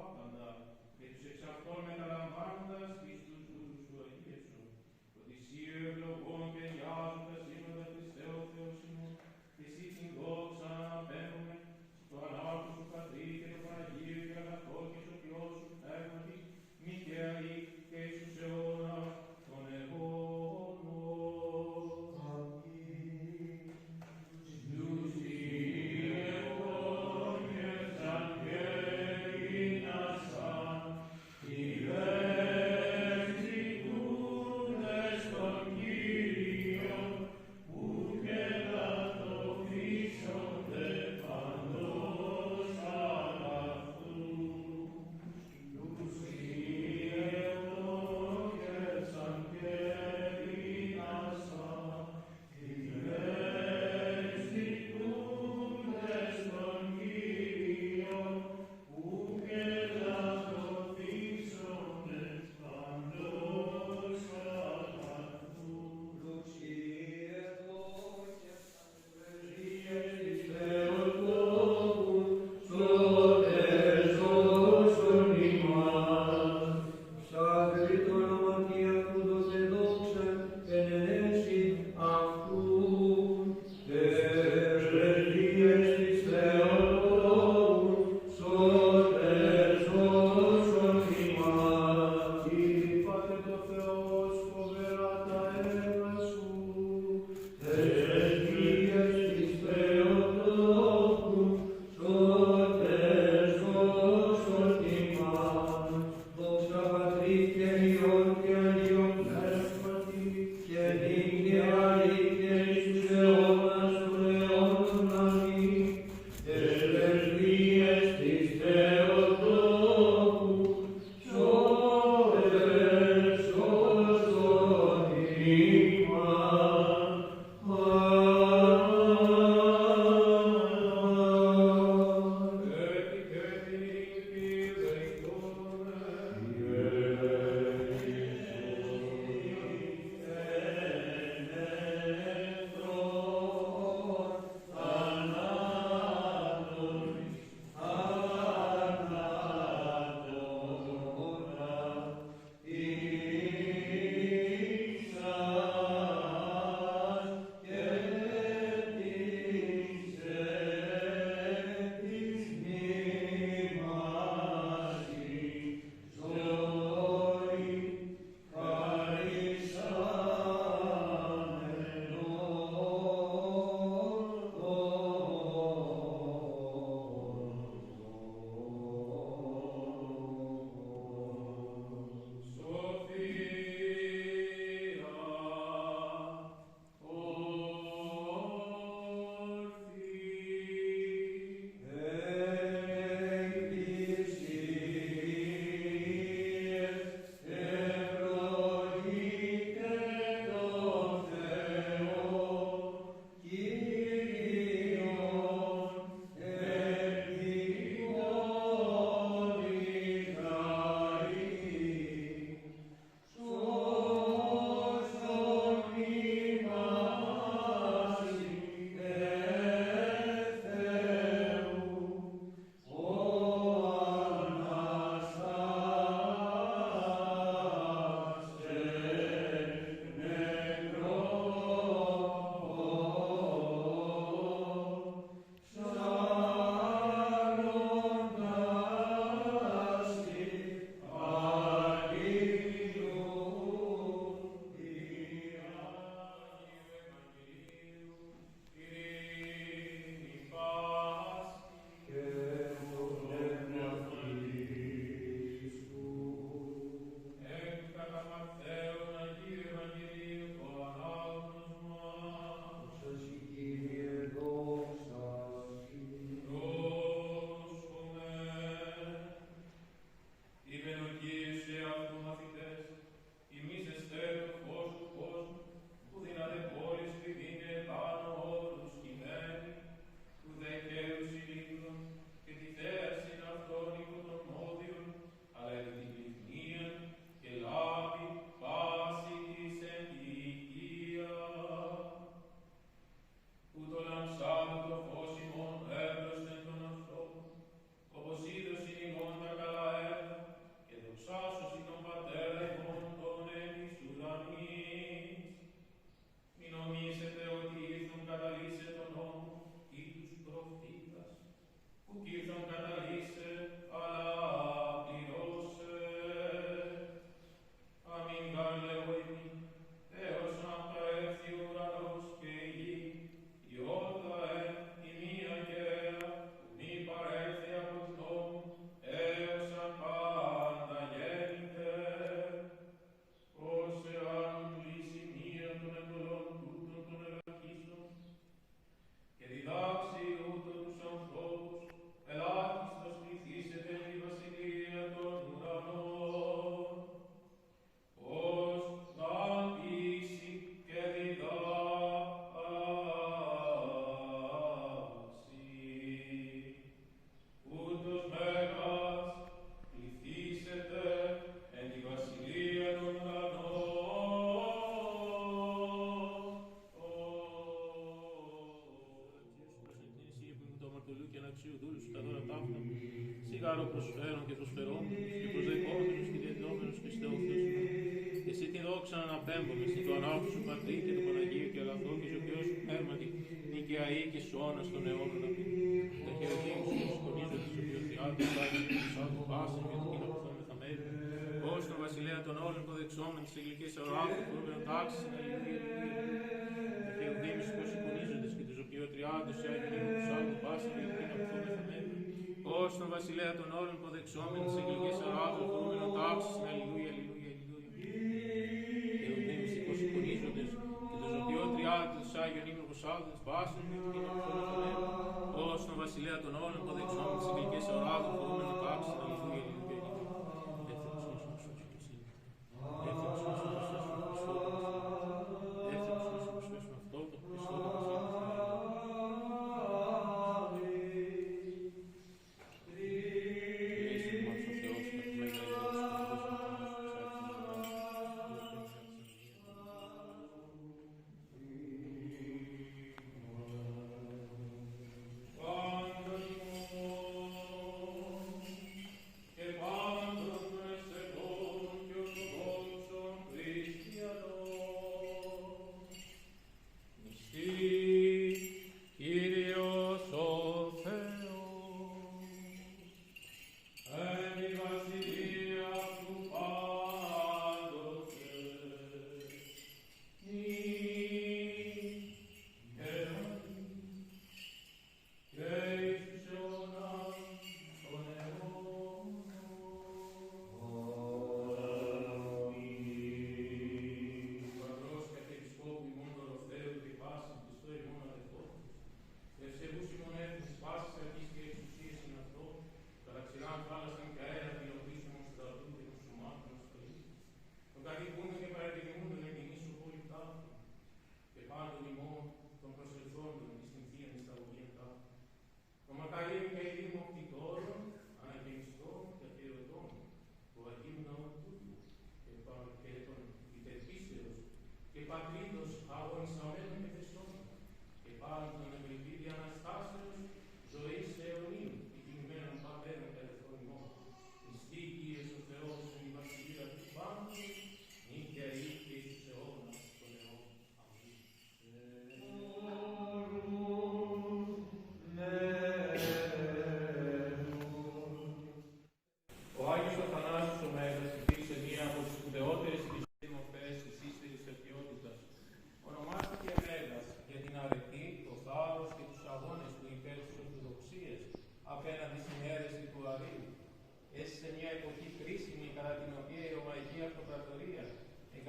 άπαντα, και τους εξ αυτών μεταλαμβάνοντας εις τους δούλους του αγίεσου, ότι εσύ ευλογών και γιάζοντα σήματα Χριστέ ο Θεός ημών, και εσύ την δόξα αναπέμπουμε, στο ανάρτου σου Πατρί και το Παναγίο και αγαθό και σωτιός σου πνεύματι, μη και αεί και εις τους αιώνας των αιώνων. Αμήν. Lucy, και προσφερόμενος και προσδεκόμενος και διαδηλόμενος Χριστέ ο Θεός ημών. Και εσύ τη δόξα αναπέμπομαι στην του ανάρχου σου Πατρί και του Παναγίου και αγαθό και ζωοποιός σου πνεύματι, νικαιαή και σώνα των αιώνων αμήν. Τα χειροκίνη σου σκονίζω της οποιοθιάτης, άγιον και τους άλλους πάσιν για την κοινό που θα μεθαμέλει. Ως τον βασιλέα των όλων υποδεξόμενων της εγγλικής αοράδου, φορούμενο τάξης, αλληλούια, αλληλούια. Τα χειροκίνη σου σκονίζοντες και τους οποιοθιάτης, άγιον και τους άλλους πάσιν για την κοινό που θα μεθαμέλει. Ως τον βασιλέα των όλων υποδεξόμενων της εγγλικής αοράδου, φορούμενο τάξης, αλληλούια, αλληλούια. Άγιον ύμνο προσάλτης, πάσιν και την κοινό που θα ως τον βασιλέα των όλων υποδεξόμενων της εγγλικής αοράδου, φορούμενο τάξης, αλληλούια, αλληλούια,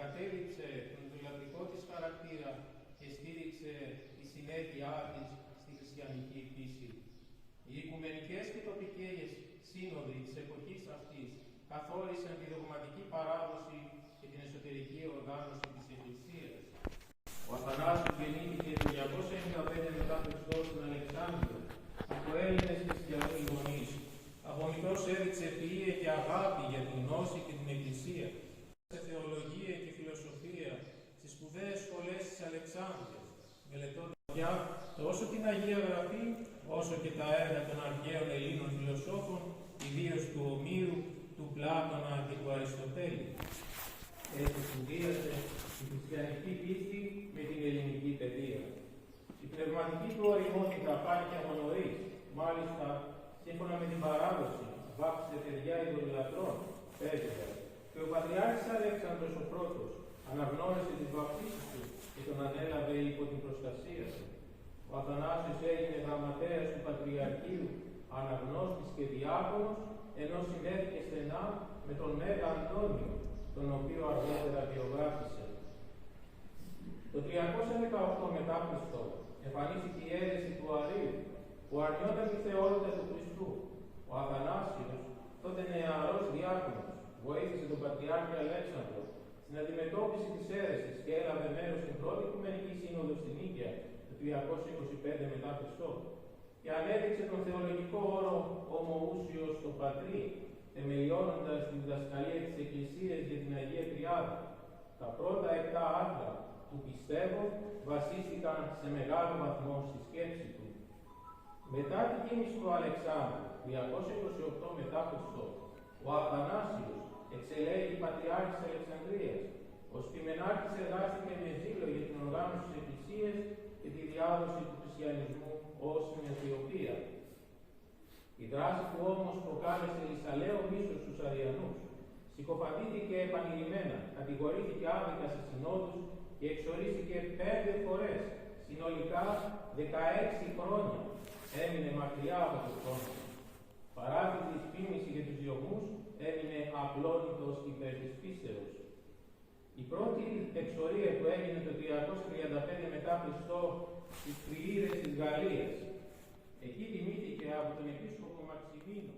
εγκατέλειψε τον δουλευτικό της χαρακτήρα και στήριξε τη συνέχεια της στη χριστιανική πίστη. Οι οικουμενικές και τοπικές σύνοδοι της εποχής αυτής καθόρισαν τη δογματική παράδοση και την εσωτερική οργάνωση της Εκκλησίας. Ο Αθανάσιος γεννήθηκε το 295 μετά Χριστό στην Αλεξάνδρεια από Έλληνες χριστιανούς γονείς. Από μικρός έδειξε ευφυΐα και αγάπη για την γνώση και την Εκκλησία. Σε θεολογία και φιλοσοφία στις σπουδαίες σχολές της Αλεξάνδρειας, μελετώντας τόσο την Αγία Γραφή όσο και τα έργα των αρχαίων Ελλήνων φιλοσόφων, ιδίως του Ομήρου, του Πλάτωνα και του Αριστοτέλη. Έτσι συνδύασε τη χριστιανική πίστη με την ελληνική παιδεία. Η πνευματική του ωριμότητα φάνηκε από νωρίς, μάλιστα σύμφωνα με την παράδοση, βάφτισε παιδιά ειδωλολατρών, πέδευε, και ο Πατριάρχης Αλέξανδρος ο Πρώτος αναγνώρισε τις βαπτίσεις του και τον ανέλαβε υπό την προστασία του. Ο Αθανάσιος έγινε γραμματέας του Πατριαρχείου, αναγνώστης και διάκονος, ενώ συνέθηκε στενά με τον Μέγα Αντώνιο, τον οποίο αργότερα βιογράφησε. Το 318 μετά Χριστό εμφανίστηκε η αίρεση του Αρείου, που αρνιόταν τη θεότητα του Χριστού. Ο Αθανάσιος, τότε νεαρός διάκονος, βοήθησε τον Πατριάρχη Αλέξανδρο στην αντιμετώπιση της αίρεσης και έλαβε μέρος στην πρώτη Οικουμενική Σύνοδο στην Νίκαια το 325 μετά Χριστό και ανέδειξε τον θεολογικό όρο ομοούσιος στο Πατρί, θεμελιώνοντας τη διδασκαλία της Εκκλησίας για την Αγία Τριάδα. Τα πρώτα 7 άρθρα του πιστεύω βασίστηκαν σε μεγάλο βαθμό στη σκέψη του. Μετά την κίνηση του Αλεξάνδρου, 228 μετά Χριστό, Ο Αθανάσιος εξελέγει πατριάρχης Αλεξανδρίας. Ο Σπιμενάκης εργάστηκε με ζήλο για την οργάνωση της Εκκλησίας και τη διάδοση του χριστιανισμού ως στην Αιθιοπία. Η δράση του όμως προκάλεσε λησαλαίο μίσος στους Αριανούς. Συκοφαντήθηκε επανειλημμένα, κατηγορήθηκε άδικα σε συνόδους και εξορίστηκε 5 φορές. Συνολικά 16 χρόνια έμεινε μακριά από τον χρόνο. Παρά τη δυσφήμιση για τους διωγμούς, έμεινε απλόνητος υπέρ της πίστεως. Η πρώτη εξορία του έγινε το 335 μετά Χριστό στις Φριήρες της Γαλλίας. Εκεί τιμήθηκε από τον επίσκοπο Μαξιμίνο.